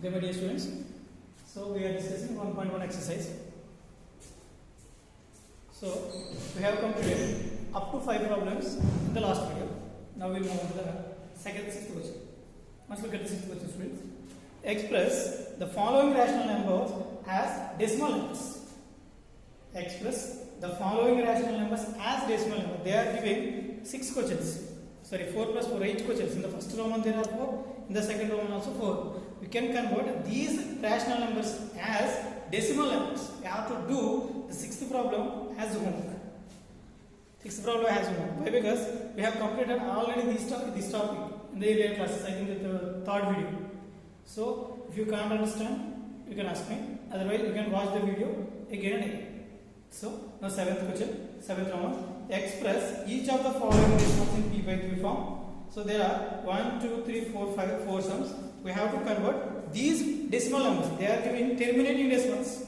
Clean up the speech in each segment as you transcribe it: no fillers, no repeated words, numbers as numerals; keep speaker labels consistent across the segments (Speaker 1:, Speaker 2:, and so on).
Speaker 1: Okay, my dear students. So we are discussing 1.1 exercise. So we have completed up to 5 problems in the last video. Now we will move on to the sixth question. Let's look at the sixth question, students. Express the following rational numbers as decimal numbers. Express the following rational numbers as decimal numbers. They are giving 6 questions. Sorry, 4 plus 4, 8 questions. In the first Roman there are 4. In the second Roman also 4. We can convert these rational numbers as decimal numbers. We have to do the sixth problem as homework. Sixth problem as homework. Why? Because we have completed already this topic in the earlier classes. I think the third video. So if you can't understand, you can ask me. Otherwise, you can watch the video again and again. So now seventh question, seventh Roman. Express each of the following decimals in P by Q form. So there are 1, 2, 3, 4, 5, 4 sums. We have to convert these decimal numbers. They are giving terminating decimals.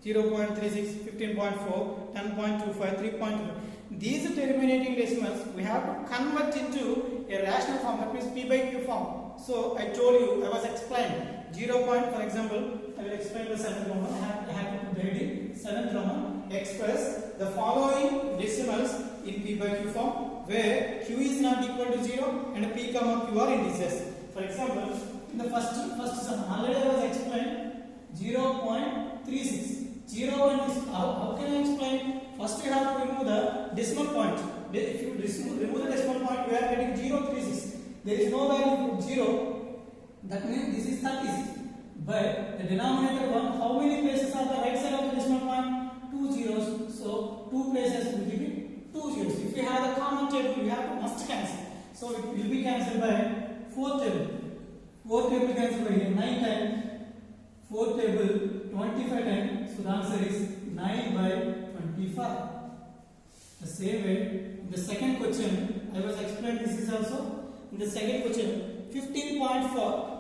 Speaker 1: 0.36, 15.4, 10.25, 3.2. These terminating decimals we have to convert into a rational form, that means P by Q form. So I told you, I was explaining 0. For example, I will explain the seventh Roman. I have to put the heading 7th Roman. Express the following decimals in P by Q form, where Q is not equal to 0 and P, Q are indices. For example, in the first sum, already I was explained 0.36. 0.36. How can I explain? First, you have to remove the decimal point. If you remove the decimal point, we are getting 0.36. There is no value 0. That means this is 36. But the denominator 1, how many places are the right side of the decimal point? 2 zeros. So 2 places will give you 2 zeros. If you have a common table, you have to must cancel. So it will be cancelled by 4th table. 4th table cancelled by here 9 times. 4th table 25 times. So the answer is 9 by 25. The same way, in the second question, I was explaining this is also. In the second question, 15.4.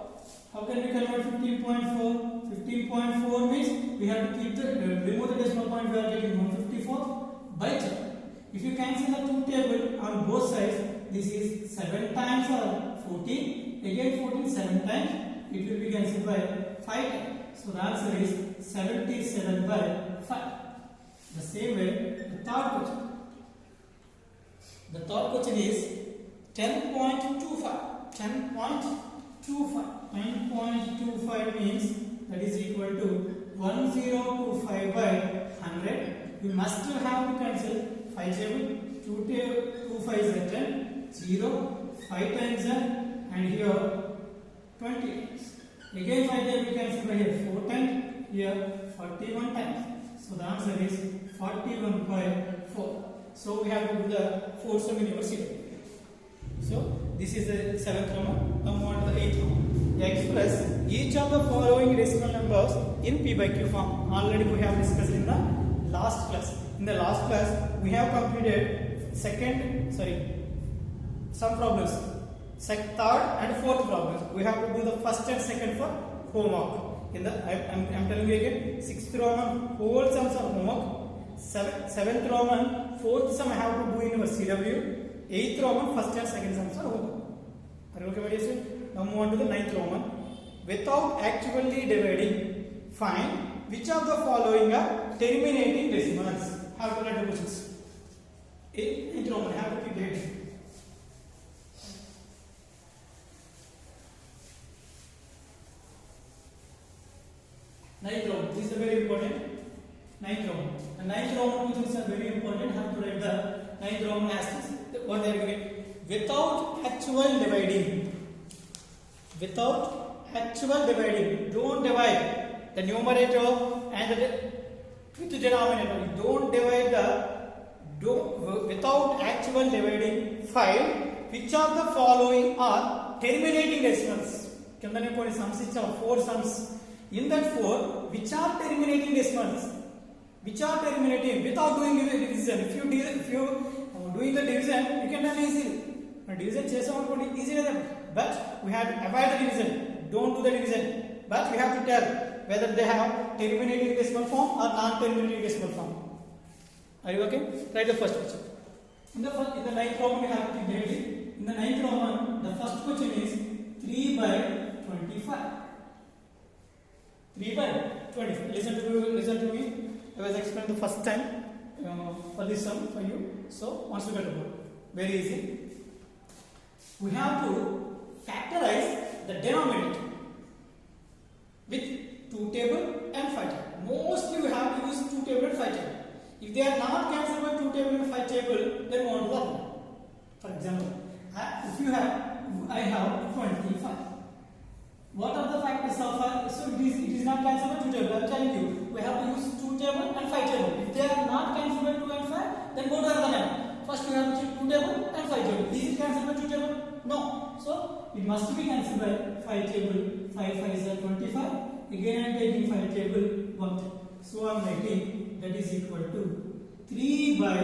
Speaker 1: How can we convert 15.4? 15.4 means we have to keep remove the decimal point. We are getting 154 by 10. If you cancel the 2 table on both sides, this is 7 times or 14. Again 14 7 times. It will be cancelled by 5 times. So the answer is 77 by 5. The same way, the third question. The third question is 10.25. 10.25. 10.25 means that is equal to 1025 by 100. We must have to cancel 5 table, 2 5 is 10, 0, 5 times and here 20 times. Again 5 table cancel by here 4 times, here 41 times. So the answer is 41 by 4. So we have to do the 4 sum in your series. So this is the 7th Roman. Now move on to the 8th Roman. Express each of the following decimal numbers in P by Q form. Already we have discussed in the last class. In the last class, we have completed some problems. Third and fourth problems. We have to do the first and second for homework. In the I'm telling you again, 6th Roman whole sums are homework. 7th Roman fourth sum I have to do in your CW. 8th Roman first and second sums are homework. Are you okay, my dear student? Now move on to the 9th Roman. Without actually dividing, find which of the following are terminating decimals. Have to write the questions. 8th Roman, have to keep the heading. Ninth Roman, this is very important. 9th Roman. The 9th Roman questions are very important. Have to write the 9th Roman as what they are giving. Without actual dividing. Without actual dividing. Don't divide the numerator and the denominator. Don't divide without actual dividing. Find which of the following are terminating decimals. Kindane koni sums ichcha 4 sums. In that 4, which are terminating decimals? Which are terminating without doing the division. If you doing the division, you can done easily. Division chesam easy, but we have to avoid the division. Don't do the division. But we have to tell whether they have terminating decimal form or non-terminating decimal form. Are you okay? Write the first question. In the 9th Roman, we have to keep the heading. In the 9th Roman, the first question is 3 by 25. 3 by 25. Listen to me. I was explaining the first time for this sum for you. So once you get about very easy. We have to factorize the denominator with 2 table and 5 table. Mostly we have to use 2 table and 5 table. If they are not cancelled by 2 table and 5 table, then we want to work. For example, if you have, I have 25. What are the factors of 5? So it is not cancelled by 2 table. I am telling you, we have to use 2 table and 5 table. If they are not cancelled by 2 and 5, then go to another number. First we have to check 2 table and 5 table. Is it cancelled by 2 table? No. So it must be cancelled by 5 table. 5 5 is 25. Again I am taking 5 table 1. So I am writing that is equal to 3 by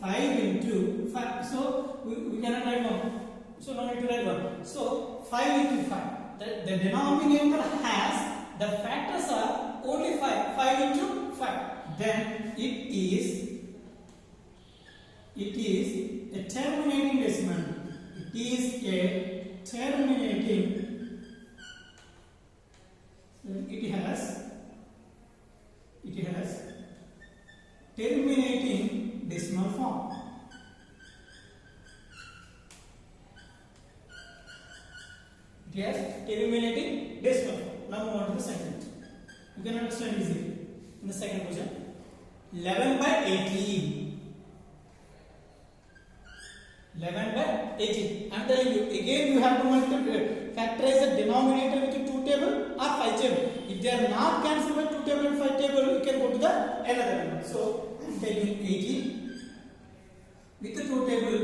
Speaker 1: 5 into 5. So we cannot write 1. So no need to write 1. So 5 into 5. The denominator has the factors are only 5. 5 into 5. Then it is a terminating decimal. It is a terminating. It has terminating decimal form. It has terminating decimal form. Now move on to the second. You can understand easily. In the second question, 11 by 18. 11 by 18. I am telling you, again you have to factorize the denominator with 2 table or 5 table. If they are not cancelled by 2 table and 5 table, you can go to the another number. So I am taking 18 with the 2 table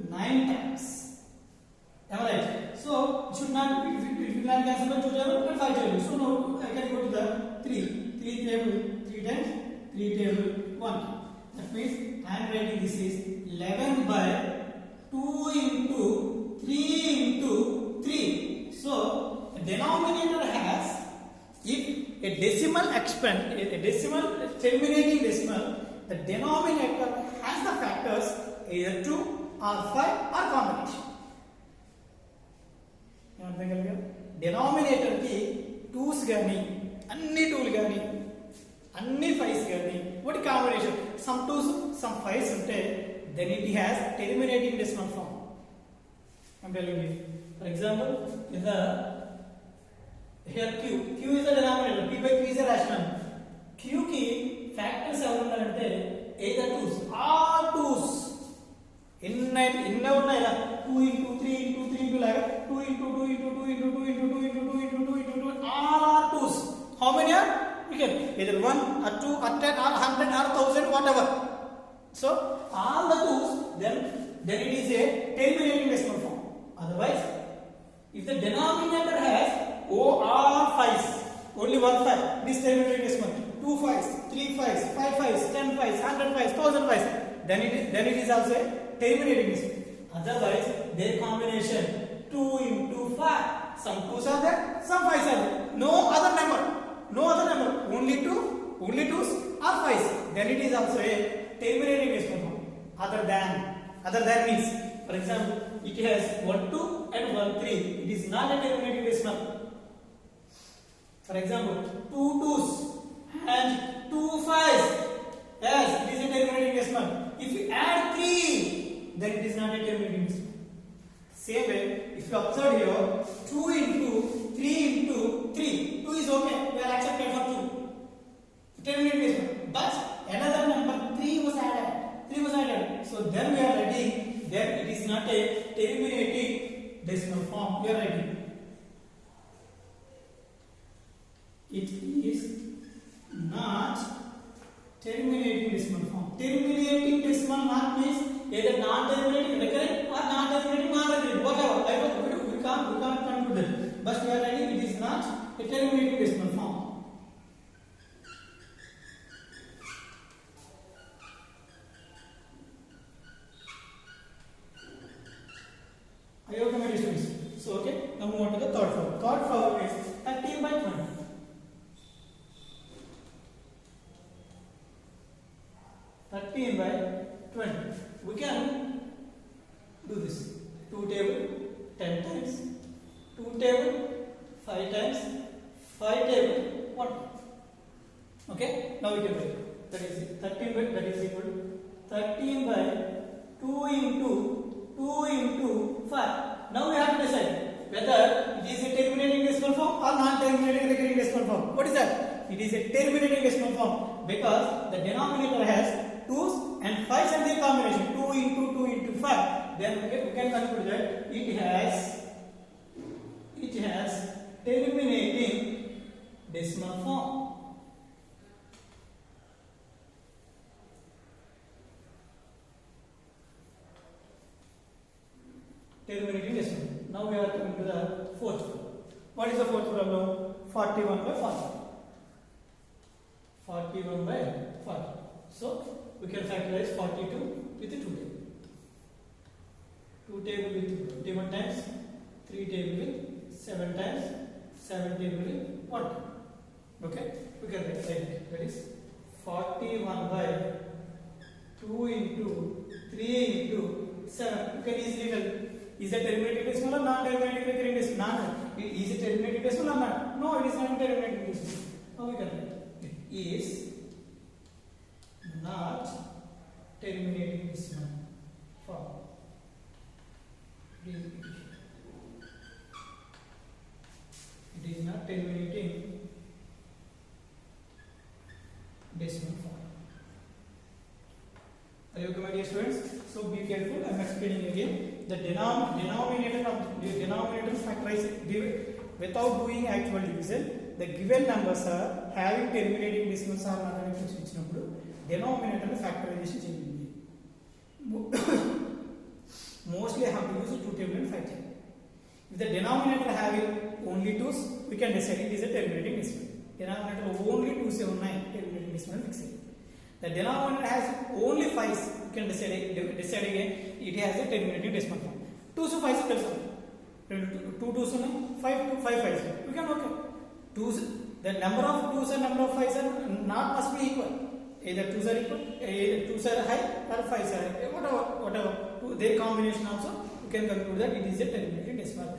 Speaker 1: 9 times. Am I right? So it should not cancel by 2 table and 5 table. So now I can go to the 3 table 3 times 3 table 1. That means I am writing this is 11 by 2 into 3 into 3. So the denominator has, if a decimal expand, a decimal terminating decimal, the denominator has the factors either 2 or 5 or combination. Denominator ki 2s gani, anni 2 gani, anni 5s gani. What is combination? Some 2s, some 5s unte, then it has terminating decimal form. I am telling you. For example, here Q is the denominator. P by Q is a rational. Q ki factors evarunnante either 2s, all 2s. Inna unnai la 2 into 3 into 3 into like 2 into 2 into 2 into 2 into 2 into 2 into 2 into 2, all are 2s. How many are? We can either 1 or 2 or 10 or 100 or 1000, whatever. So all the 2s, then it is a terminating decimal form. Otherwise, if the denominator has all 5s, only 1 5, this terminating decimal, 2 5s, 3 5s, 5 5s, 10 5s, 100 5s, 1000 5s, then it is also a terminating decimal. Otherwise, their combination 2 into 5. Some 2s are there, some 5s are there. No other number, only 2s or 5s. Then it is also a terminating decimal form. Other than means, for example, it has 1 2 and 1 3. It is not a terminating decimal. For example, 2 2s and 2 5s. Yes, it is a terminating decimal. If you add 3, then it is not a terminating decimal. Same way, if you observe here, 2 into 3 into 3. 2 is okay, we are accepted for 2. Terminating decimal. But another number 3 was added. So then we are writing, then it is not a terminating decimal form. We are writing. It is not terminating decimal form. Terminating decimal mark means either non-terminating recurrent or non-terminating non-recurrent, whatever. We can't conclude that. But we are writing it is not a terminating decimal form. I hope my students. So okay, now move on to the third problem. Third problem is 13 by 20. 13 by 20. We can do this. 2 table 10 times, 2 table 5 times, 5 table 1. Okay, now we can write that is 13 by that is equal to 13 by 2 into 5. Now we have to decide whether it is a terminating decimal form or non-terminating recurring decimal form. What is that? It is a terminating decimal form because the denominator has 2's and 5's and their combination 2 into 5. Then we can conclude that it has terminating decimal form. Terminating decimal. Now we are coming to the fourth problem. What is the fourth problem? 41 by 40. 41 by 40. So we can factorize 42 with 2 table. 2 table with 21 times, 3 table with 7 times, 7 table with 1 time. Okay, we can write that is 41 by 2 into 3 into 7. You can easily tell. Is it terminating decimal or non-terminating recurring decimal? Is it terminating decimal or not? No, it is not terminating decimal. How we can write? It is not terminating decimal form. It is not terminating decimal form. Are you okay, my dear students? So be careful. I am explaining again. The denominator factorize without doing actual division. The given numbers are having terminating decimals or not అని ఇచ్చినప్పుడు denominator factorization చేయండి. Mostly I have to use 2 table and 5 table. If the denominator having only 2's, we can decide it is a terminating decimal. Denominator only 2's ఉన్నాయి terminating decimal fix it. The denominator has only 5's, you can decide again it has a terminating decimal form. 2's to 5's తెలుసు. 2 2's ఉన్నాయి 5 5's. You can okay. 2's, the number of 2's and number of 5's are not must be equal. Either 2's are equal, either 2's are high or 5's are high. Whatever. Their combination also, you can conclude that it is a terminating decimal.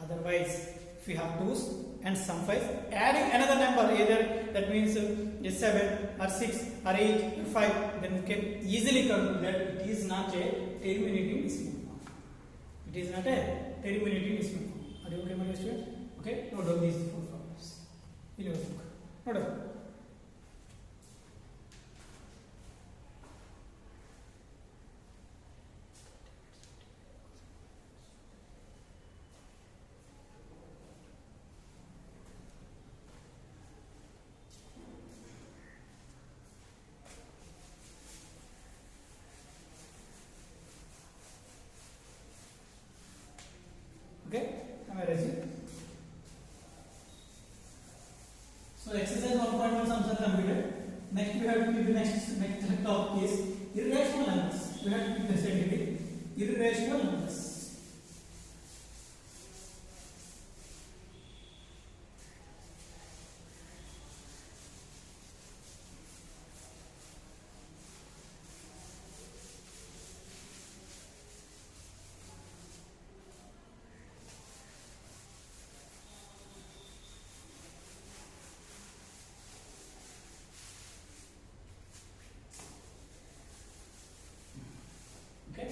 Speaker 1: Otherwise, if we have 2's and some 5's, adding another number, either that means 7 or 6 or 8 or 5, then we can easily conclude that it is not a terminating decimal form. It is not a terminating decimal form. Are you okay, my dear students? Okay, note down these 4 problems in your book. Note down. Okay, am I ready? So exercise 1.1 sums are completed. Next we have to keep the next topic is irrational numbers. We have to keep the same irrational numbers. Okay.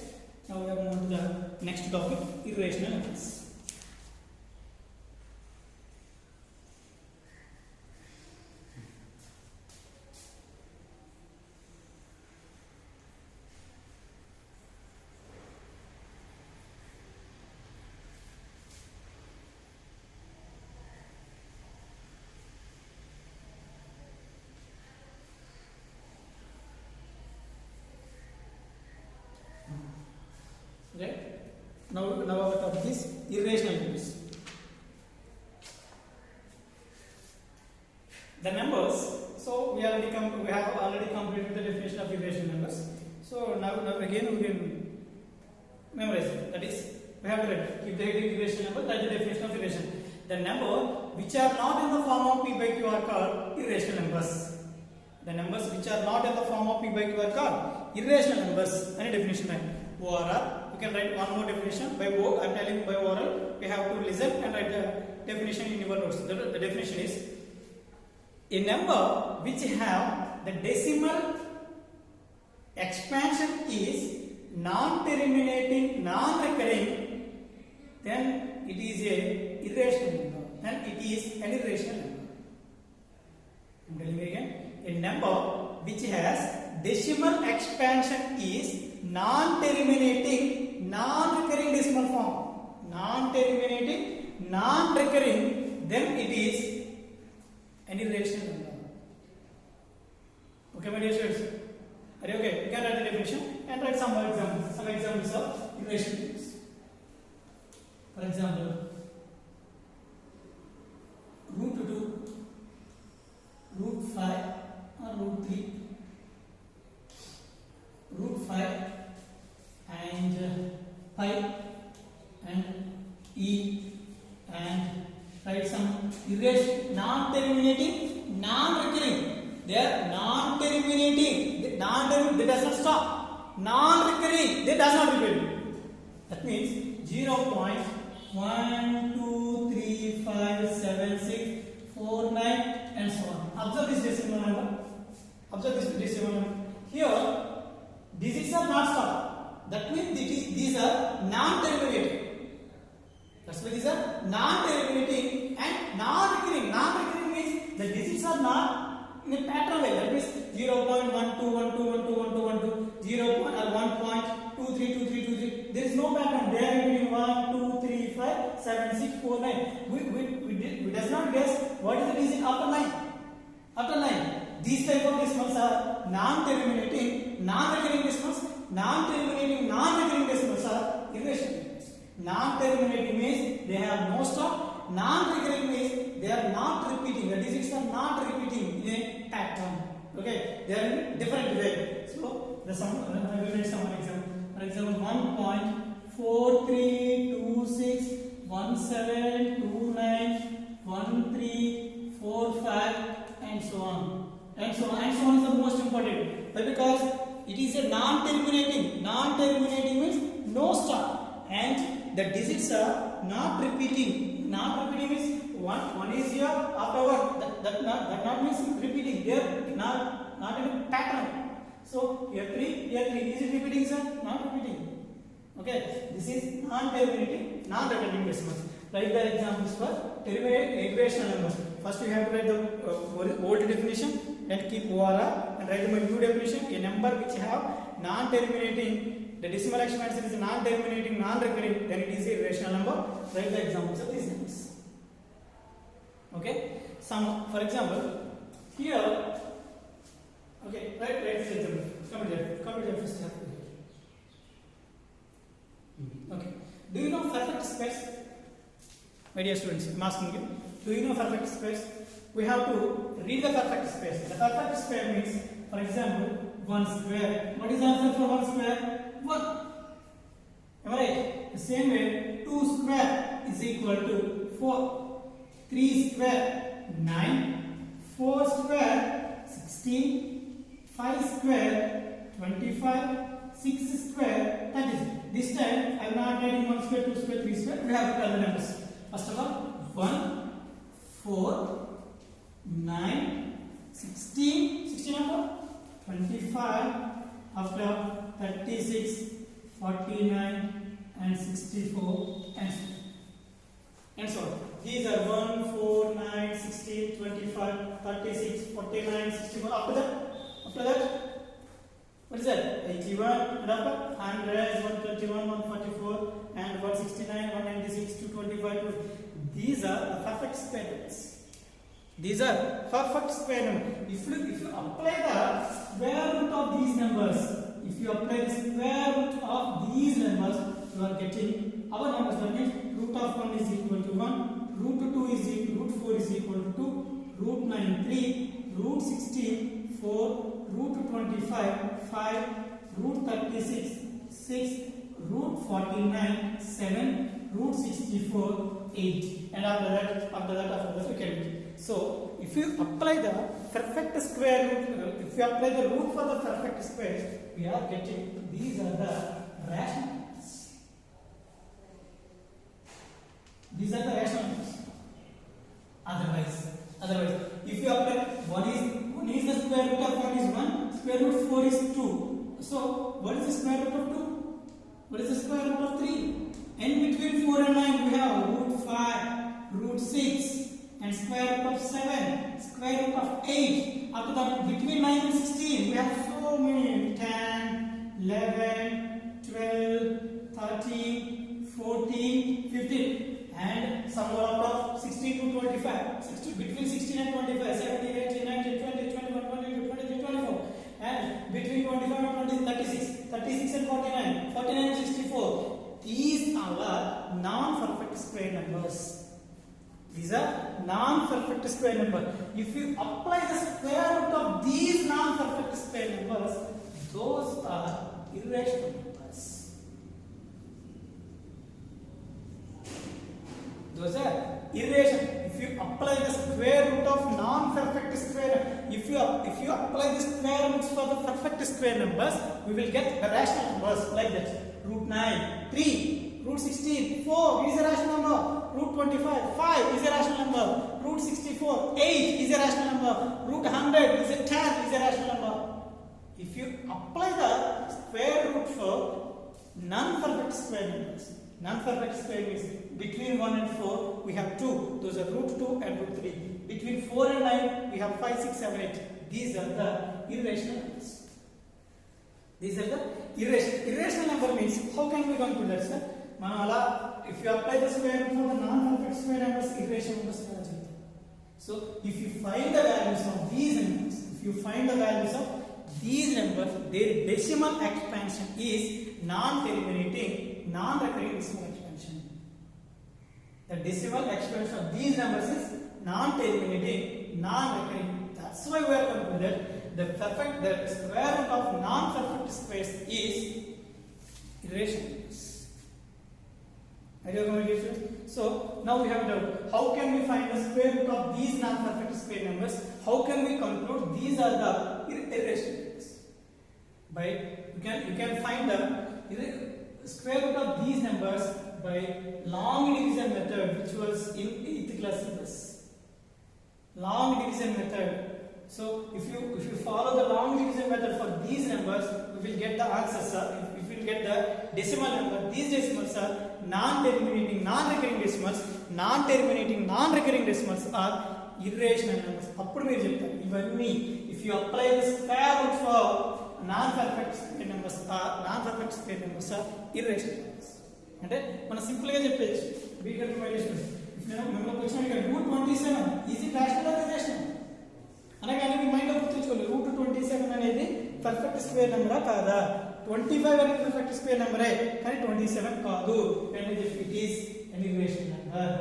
Speaker 1: Now we are moving to the next topic, irrational numbers. Right? Now our topic is irrational numbers. The numbers. So we have already completed the definition of irrational numbers. So now again we can memorize it. That is, we have to write. Keep the heading irrational number. That is the definition of irrational. The number which are not in the form of p by q are called irrational numbers. The numbers which are not in the form of p by q are called irrational numbers. Any definition right? ORR. You can write one more definition by O. I am telling by oral. We have to listen and write the definition in your notes. The definition is a number which have the decimal expansion is non-terminating, non-recurring, then it is a irrational number. Then it is an irrational number. I'm telling you again. A number which has decimal expansion is non-terminating, non-recurring decimal form. Non-terminating, non-recurring, then it is an irrational number. Okay, my dear students? Are you okay? You can write the definition and write some examples. Some examples of irrational numbers. For example, root 2, root 5 or root 3, root 5 and pi and e, and write some irrational, non-terminating, non-recurring. They are non-terminating, they does not stop. Non-recurring, they does not repeat. That means 0.1, 2, 3, 5, 7, 6, 4, 9 and so on. Observe this decimal number. Observe this decimal number. Here, digits are not stopped. That means these are non-terminating. That's why these are non-terminating and non-recurring. Non-recurring means the digits are not in a pattern way. That means 0.12, 12, 12, 12, 12, 12, 0 or 1.23, 23, 23. There is no pattern. They are between 1, 2, 3, 5, 7, 6, 4, 9. We does not guess what is the digit after 9. After 9. These type of decimals are non-terminating, non-recurring decimals. Non-terminating, non-recurring decimals are irrational. Non-terminating means they have no stop. Non-recurring means they are not repeating. The digits are not repeating in a pattern. Okay, they are in different way. So the sum. I will write some example. For example, 1.4326 1729 1345 and so on. And so on is the most important. Why? Because it is a non-terminating. Non-terminating means no stop, and the digits are not repeating. Not repeating means one is here after one. That not means repeating. They are not in a pattern. So here 3. Is it repeating, sir? Not repeating. Okay, this is non-terminating, non-recurring decimals. Write the examples for irrational numbers. First, you have to write the old definition, then keep ORR and write the new definition. A number which have non-terminating, the decimal expansion is non-terminating, non-recurring, then it is a irrational number. Write the examples of these numbers. Okay, some, for example, here. Okay, write this example. Come here first. Okay. Do you know perfect space? My dear students, I am asking you. Do you know perfect space? We have to read the perfect space. The perfect space means, for example, 1 square. What is the answer for 1 square? 1. Am I right? The same way, 2 square is equal to 4. 3 square, 9. 4 square, 16. 5 square, 25. 6 square, 36. This time, I am not writing 1 square, 2 square, 3 square. We have to tell the numbers. First of all, 1, 4, 9, 16. 16 number? 25. After 36, 49, and 64, and so on. These are 1, 4, 9, 16, 25, 36, 49, 64. After that, what is that? 81, and after 100, 121, 144, and 169, 196, 225. These are the perfect square numbers. These are perfect square numbers. If you apply the square root of these numbers, you are getting our numbers. That means root of 1 is equal to 1, root 2 is equal, root 4 is equal to 2, root 9 3, root 16 4, root 25 5, root 36 6, root 49 7, root 64 8, and after that we can do. So if you apply the perfect square root, if you apply the root for the perfect square, we are getting these are the rational numbers. These are the rational numbers. Otherwise, if you apply square root of 1 is 1, square root 4 is 2. So what is the square root of 2? What is the square root of 3? And between 4 and 9 we have root 5, root 6, and square root of 7, square root of 8. After that, between 9 and 16 we have so many: 10, 11, 12, 13, 14, 15, and somewhere out of 16 to 25. Between 16 and 25, 17, 18, 19, 20, 21, 22, 23, 24. And between 25 and 20, 36, 36 and 49, 49 and 64. These are non-perfect square numbers. These are non-perfect square numbers. If you apply the square root of these non-perfect square numbers, those are irrational numbers. Those are irrational. If you apply the square root of non-perfect square, if you apply the square roots for the perfect square numbers, we will get the rational numbers like that. Root 9, 3, root 16, 4 is a rational number. Root 25, 5 is a rational number. Root 64, 8 is a rational number. Root 100 is a 10 is a rational number. If you apply the square root for non-perfect square numbers, non-perfect square means between 1 and 4 we have 2. Those are root 2 and root 3. Between 4 and 9 we have 5, 6, 7, 8. These are the irrational numbers. These are the irrational number means how can we conclude that, sir? If you apply the square root for the non-perfect square numbers, irrational numbers. So if you find the values of these numbers, their decimal expansion is non-terminating, non-recurring decimal expansion. The decimal expansion of these numbers is non-terminating, non-recurring. That's why we are concluded the square root of non-perfect squares is irrational numbers. So now we have doubt. How can we find the square root of these non-perfect square numbers? How can we conclude these are the irrational numbers? You can find the square root of these numbers by long division method, which was in 8th class syllabus. Long division method. So if you follow the long division method for these numbers, we will get the answers, sir. If we will get the decimal number, these decimals are non-terminating, non-recurring decimals. Non-terminating, non-recurring decimals are irrational numbers. Appudu meer cheptaru ivanni if you apply the square root for non-perfect square numbers are irrational numbers. అంటే మనం simple గా చెప్పేది beater డివైడేషన్. మేము question ఇక్కడ root 27 is it rational or irrational అనగానే మీ mind లో గుర్తుంచుకోండి. రూట్ 27 అనేది పర్ఫెక్ట్ స్క్వేర్ నెంబరా కాదా? 25 అనేది పర్ఫెక్ట్ స్క్వేర్ నెంబరే కానీ 27 కాదు. And it is an irrational number.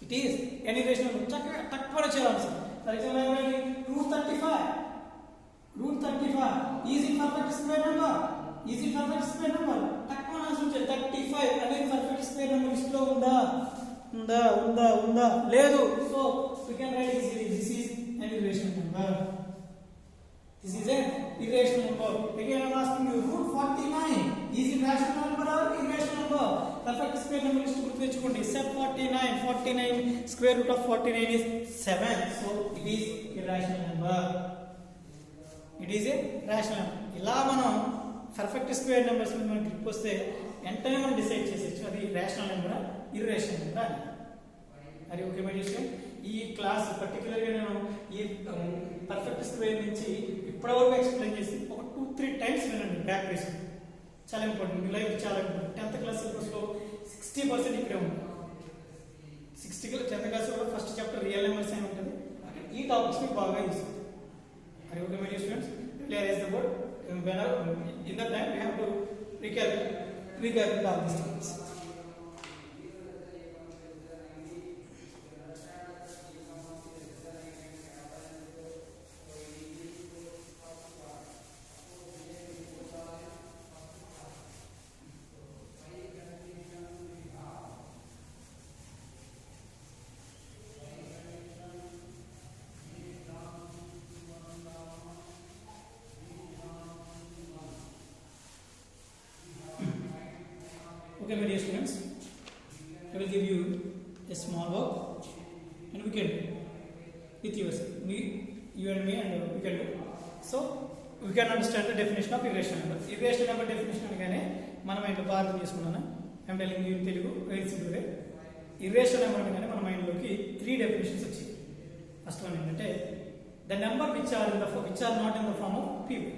Speaker 1: It is an irrational number. చక్కగా తక్కువ చేయాలి sir. For example root 35 is it perfect square number? Is it perfect square number? తక్కువ ఆన్సర్ చేయాలి. 35 అనేది పర్ఫెక్ట్ స్క్వేర్ నెంబర్ లిస్ట్ లో ఉందా? ఉందా లేదు. So we can write easily this is an irrational number. This is an irrational number. Again I am asking you, root 49 is it rational number or irrational number? Perfect square number list group techukondi. Set 49 square root of 49 is 7. So it is irrational number. It is a rational number. ఇలా మనం perfect square numbers మీద మనం grip వస్తే వెంటనే మనం decide చేసేయచ్చు అది rational నెంబరా irrational నెంబరా అని. అది ఓకే మై డియర్ స్టూడెంట్. ఈ క్లాస్ పర్టికులర్గా నేను ఈ పర్ఫెక్ట్ స్క్వేర్ నుంచి ఇప్పటివరకు ఎక్స్ప్లెయిన్ చేసి ఒక 2-3 టైమ్స్ వినండి బ్యాక్ రేస్. చాలా ఇంపార్టెంట్. మీ లైఫ్ చాలా ఇంపార్టెంట్. 10th క్లాస్ సిలబస్లో 60% ఇక్కడే ఉంటుంది. 10th క్లాస్ కూడా ఫస్ట్ చాప్టర్ రియల్ నెంబర్స్ అని ఉంటుంది. ఈ టాపిక్స్ మీకు బాగా ఇస్తుంది. అది okay my dear students. Clear the board. In that time we have to recalculate all these things. Okay, my dear students, I will give you a small work and we can with yourself. you and me, and we can do. So we can understand the definition of irrational number. Irrational number definition అనగానే మన mind లో బాగా తీసుకున్నాను. I'm telling you in Telugu very simple way. Irrational number అనగానే మన mind లోకి 3 definitions వచ్చాయి. First one ఏంటంటే the number which are not in the form of p by q.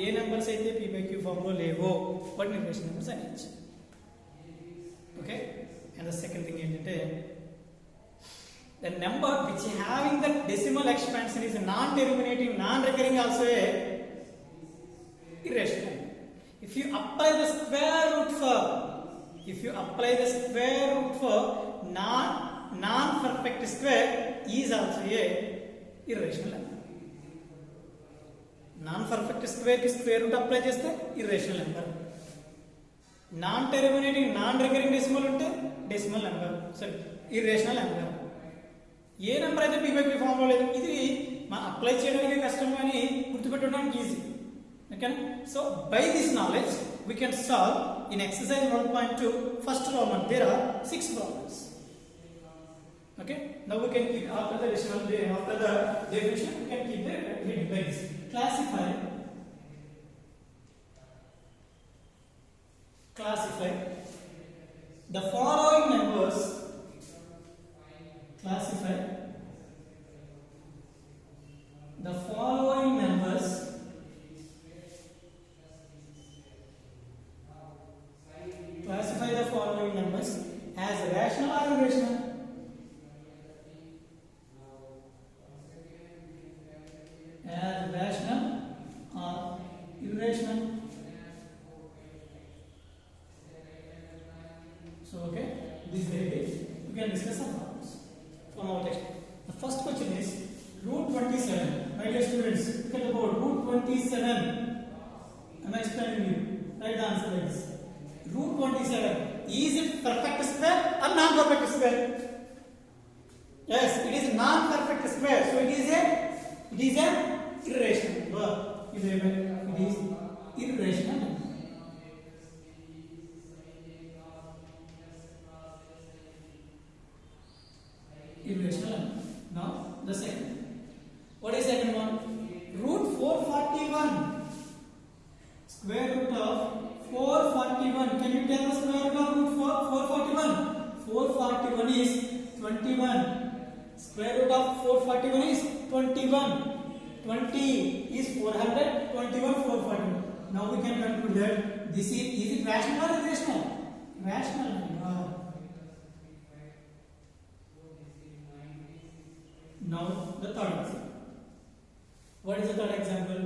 Speaker 1: ఏ నెంబర్స్ అయితే p by q ఫార్మ్ లో లేవో వాటిని ఇర్రేషనల్ నెంబర్స్ అనొచ్చు. Okay. And the second thing ఏంటంటే the number which having the decimal expansion is non-terminating, non-recurring also a irrational. If you apply the square root for non-perfect square is also a irrational number. Non-perfect square ki square root apply cheste irrational number. Non-terminating, non-recurring decimal unte decimal number, sorry, irrational number. ఏ నెంబర్ అయితే p by q form లో లేదు ఇది మనం apply చేయడానికి కష్టం కానీ గుర్తుపెట్టడానికి ఈజీ. ఓకేనా? So by this knowledge we can solve in exercise 1.2 first problem. There are 6 problems. Okay. Now we can keep after the definition we can keep the heading like this. Classify the following numbers. Classify the following numbers as rational or irrational. As rational or irrational. So okay, this is very big. We can discuss some problems from our text. The first question is root 27. My dear students, look at the board. Root 27. I am explaining you. Write the answer like this. Root 27. Is it perfect square or non-perfect square? Yes, it is non-perfect square. So it is a irrational number. It is irrational number. Irrational number. Now the second. What is second one? Root 441. Square root of 441. Can you tell the square root of root 441? 441 is 21. Square root of 441 is 21. 20 is 400. 21 441. Now we can conclude that this is it rational or irrational? Rational number. Now the third example. What is the third example?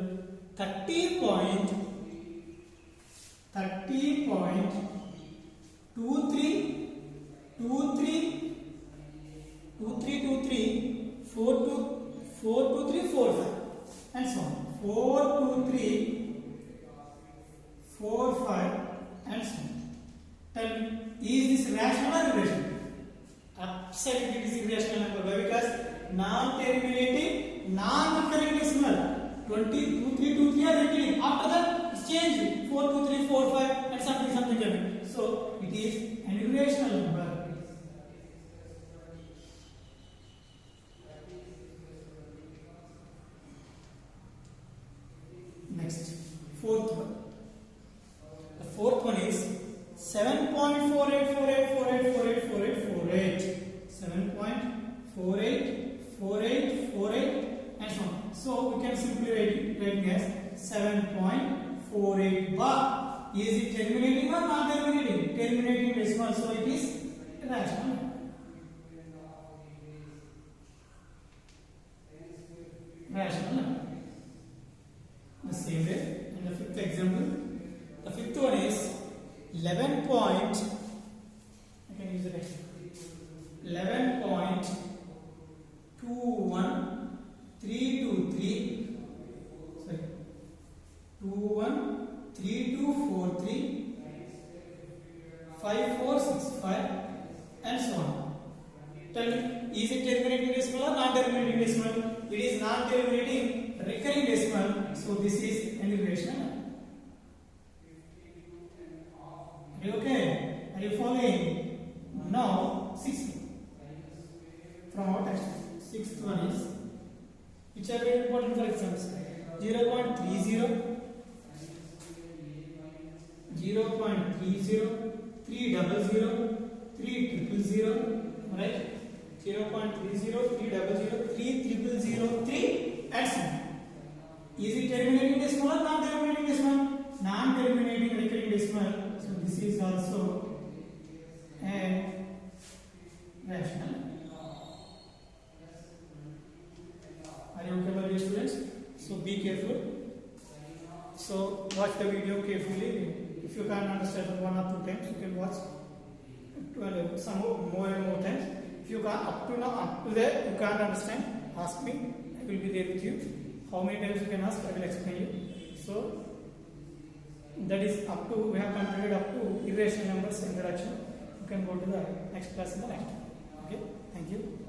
Speaker 1: 30.23 and so on. 42345 and so on. Tell me, is this rational or irrational? Absolutely it is irrational number. Why? Because non-terminating, non-recurring decimal. 2323 are recurring. After that, it's changed. 42345 and something. So it is an irrational number. Next, fourth one. The fourth one is 7.484848484848. 7.484848 and so on. So we can simply write it as 7.48 bar. Is it terminating or not terminating? Terminating decimal, so it is rational. Rational. The same way in the fifth example. The fifth one is 11 point. I can use the next. 11.21323. Sorry. 213243 5465 and so on. Tell me, is it terminating decimal or non-terminating decimal? It is non-terminating recurring decimal, so this is an irrational number. Are you okay? Are you following? Now, sixth from our text. Sixth one is which are very important for exams. 0.30, 0.30, 300, 300, right? 0.30, 300, 3000, 3 and so on. Is it terminating decimal or non-terminating decimal? Non-terminating recurring decimal. So this is also a rational. Are you okay, my dear students? So be careful. So watch the video carefully. If you can't understand one or two times, you can watch some more and more times. If you can't up to there, you can't understand, ask me. I will be there with you. How many times you can ask, I will explain you. So that is up to, we have completed up to irrational numbers introduction. You can go to the next class in the next. Okay, thank you.